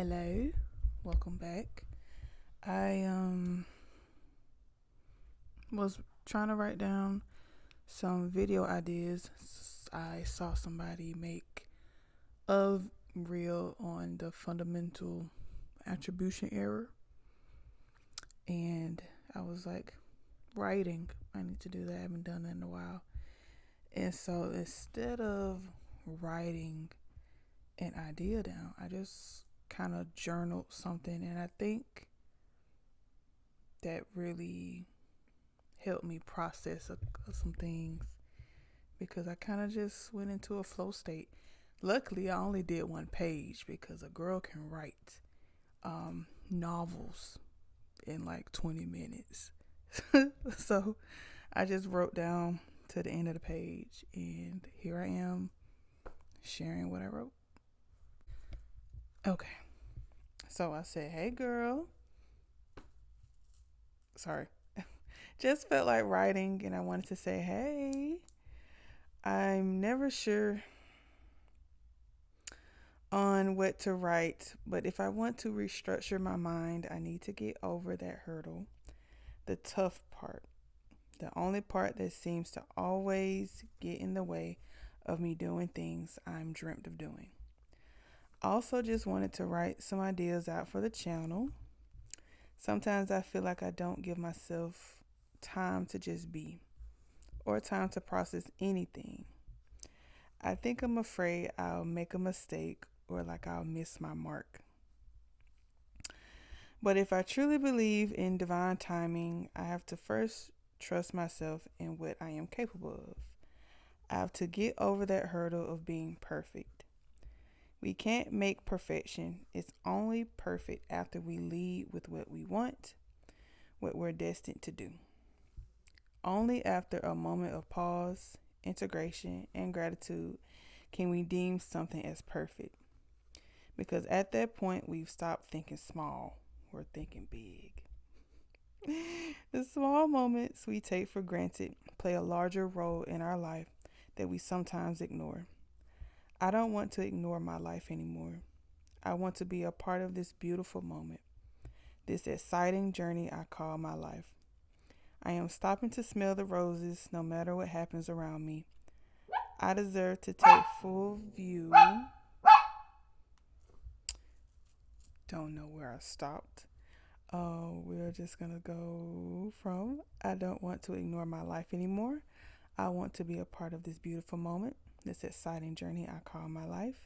Hello, welcome back. I was trying to write down some video ideas. I saw somebody make a reel on the fundamental attribution error, and I was like, writing. I need to do that. I haven't done that in a while. And so instead of writing an idea down, I just kind of journaled something, and I think that really helped me process some things because I kind of just went into a flow state. Luckily, I only did one page because a girl can write novels in like 20 minutes. So I just wrote down to the end of the page, and here I am sharing what I wrote. Okay, so I said, hey girl, sorry, just felt like writing, and I wanted to say, hey, I'm never sure on what to write, but if I want to restructure my mind, I need to get over that hurdle, the tough part, the only part that seems to always get in the way of me doing things I'm dreamt of doing. Also, just wanted to write some ideas out for the channel. Sometimes I feel like I don't give myself time to just be or time to process anything. I think I'm afraid I'll make a mistake or like I'll miss my mark. But if I truly believe in divine timing, I have to first trust myself in what I am capable of. I have to get over that hurdle of being perfect. We can't make perfection. It's only perfect after we lead with what we want, what we're destined to do. Only after a moment of pause, integration, and gratitude can we deem something as perfect. Because at that point, we've stopped thinking small. We're thinking big. The small moments we take for granted play a larger role in our life that we sometimes ignore. I don't want to ignore my life anymore. I want to be a part of this beautiful moment, this exciting journey I call my life. I am stopping to smell the roses no matter what happens around me. I deserve to take full view. Don't know where I stopped. We're just going to go from I don't want to ignore my life anymore. I want to be a part of this beautiful moment, this exciting journey I call my life.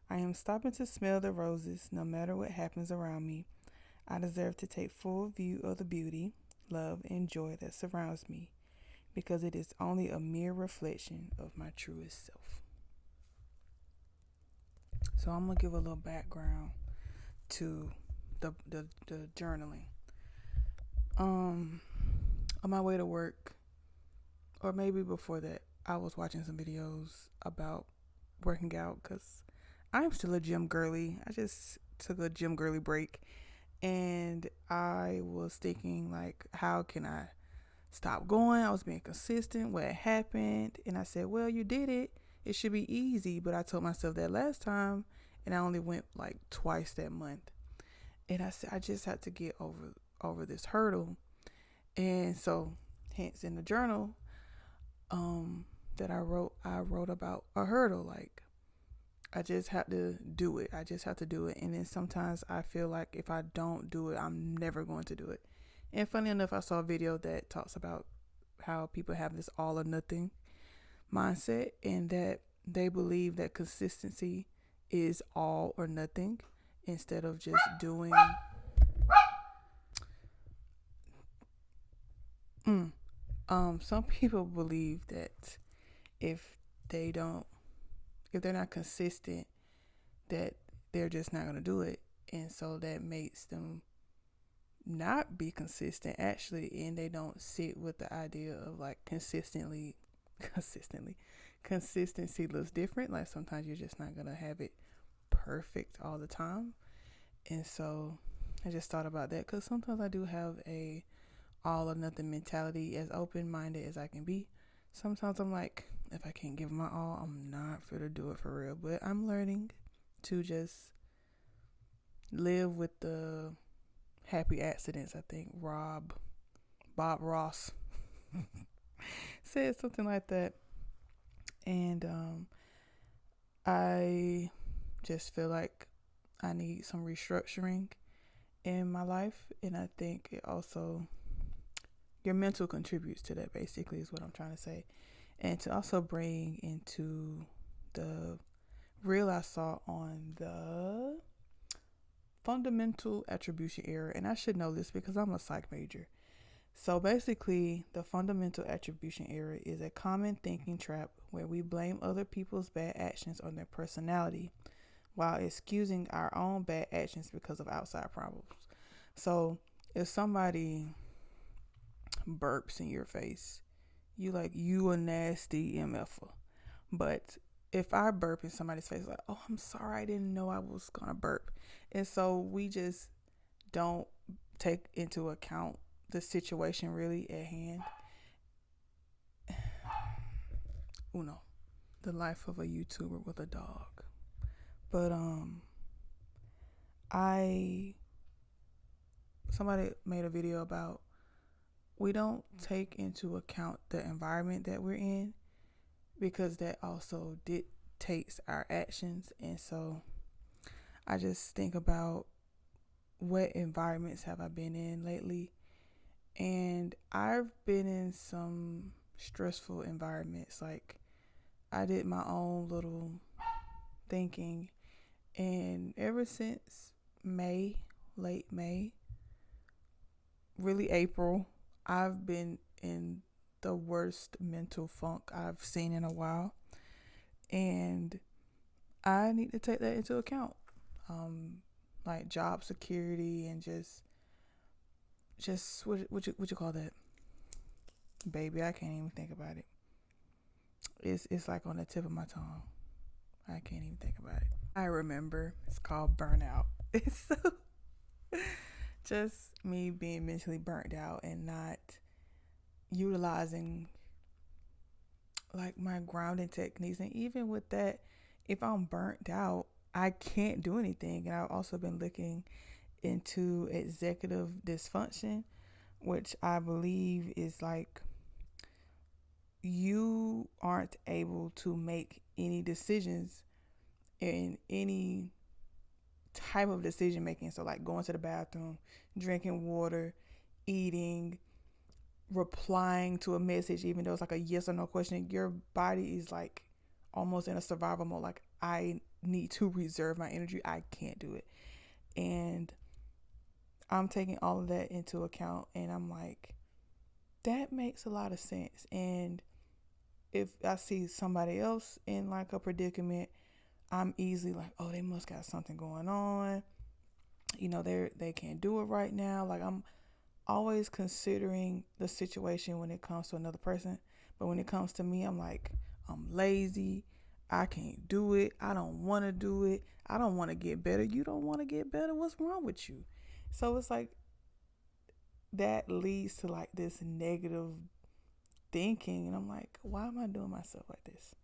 I am stopping to smell the roses no matter what happens around me. I deserve to take full view of the beauty, love, and joy that surrounds me because it is only a mere reflection of my truest self. So I'm going to give a little background to the journaling. On my way to work, or maybe before that, I was watching some videos about working out because I'm still a gym girly. I just took a gym girly break, and I was thinking like, how can I stop going? I was being consistent. What happened? And I said, well, you did it. It should be easy. But I told myself that last time, and I only went like twice that month. And I said, I just had to get over this hurdle. And so, hence in the journal, that I wrote about a hurdle. Like, I just have to do it. I just have to do it. And then sometimes I feel like if I don't do it, I'm never going to do it. And funny enough, I saw a video that talks about how people have this all or nothing mindset, and that they believe that consistency is all or nothing instead of just doing. Some people believe that if they're not consistent, that they're just not going to do it. And so that makes them not be consistent actually, and they don't sit with the idea of like consistency looks different. Like sometimes you're just not going to have it perfect all the time. And so I just thought about that because sometimes I do have a all or nothing mentality, as open-minded as I can be. Sometimes I'm like, if I can't give my all, I'm not fit to do it for real. But I'm learning to just, live with the happy accidents. I think Bob Ross said something like that. And I just feel like I need some restructuring in my life. And I think it also, your mental contributes to that, basically, is what I'm trying to say. And to also bring into the reel I saw on the fundamental attribution error. And I should know this because I'm a psych major. So basically, the fundamental attribution error is a common thinking trap where we blame other people's bad actions on their personality while excusing our own bad actions because of outside problems. So if somebody burps in your face, you a nasty MFer. But if I burp in somebody's face, like, oh, I'm sorry, I didn't know I was gonna burp. And so we just don't take into account the situation really at hand. Uno, the life of a YouTuber with a dog. But somebody made a video about we don't take into account the environment that we're in because that also dictates our actions. And so I just think about what environments have I been in lately. And I've been in some stressful environments. Like, I did my own little thinking, and ever since late May, really April, I've been in the worst mental funk I've seen in a while. And I need to take that into account. Like job security and just what you call that? Baby, I can't even think about it. It's like on the tip of my tongue. I can't even think about it. I remember it's called burnout. It's so just me being mentally burnt out and not utilizing like my grounding techniques. And even with that, if I'm burnt out, I can't do anything. And I've also been looking into executive dysfunction, which I believe is like you aren't able to make any decisions in any type of decision making. So like going to the bathroom, drinking water, eating, replying to a message, even though it's like a yes or no question, your body is like almost in a survival mode. Like, I need to reserve my energy. I can't do it. And I'm taking all of that into account, and I'm like, that makes a lot of sense. And if I see somebody else in like a predicament, I'm easily like, oh, they must got something going on. You know, they can't do it right now. Like, I'm always considering the situation when it comes to another person. But when it comes to me, I'm like, I'm lazy. I can't do it. I don't want to do it. I don't want to get better. You don't want to get better. What's wrong with you? So it's like that leads to like this negative thinking. And I'm like, why am I doing myself like this?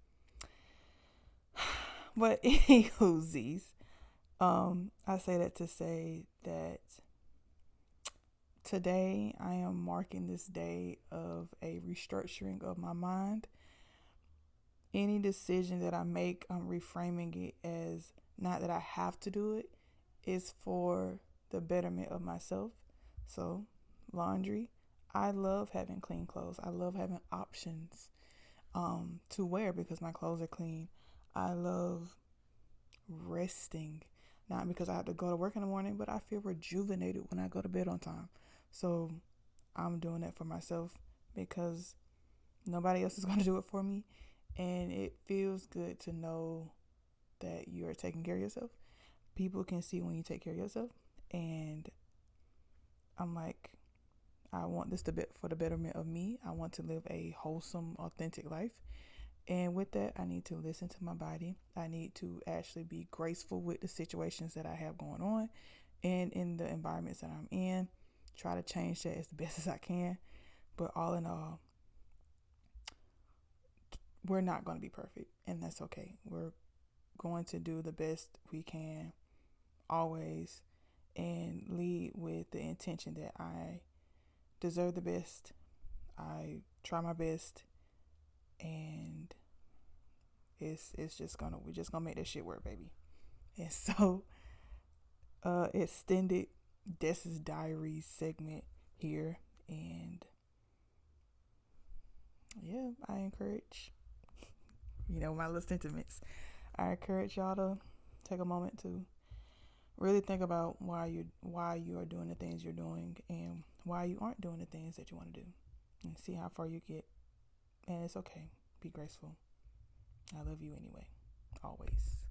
But anywhoosies, I say that to say that today I am marking this day of a restructuring of my mind. Any decision that I make, I'm reframing it as not that I have to do it, it's for the betterment of myself. So, laundry. I love having clean clothes. I love having options to wear because my clothes are clean. I love resting, not because I have to go to work in the morning, but I feel rejuvenated when I go to bed on time. So I'm doing that for myself because nobody else is going to do it for me. And it feels good to know that you are taking care of yourself. People can see when you take care of yourself. And I'm like, I want this for the betterment of me. I want to live a wholesome, authentic life. And with that, I need to listen to my body. I need to actually be graceful with the situations that I have going on and in the environments that I'm in. Try to change that as the best as I can. But all in all, we're not going to be perfect, and that's okay. We're going to do the best we can always. and lead with the intention that I deserve the best. I try my best, and it's just gonna we're just gonna make that shit work, baby. And so, extended Des's Diaries segment here, and yeah, I encourage my little sentiments. I encourage y'all to take a moment to really think about why you are doing the things you're doing and why you aren't doing the things that you want to do, and see how far you get. And it's okay. Be graceful. I love you anyway. Always.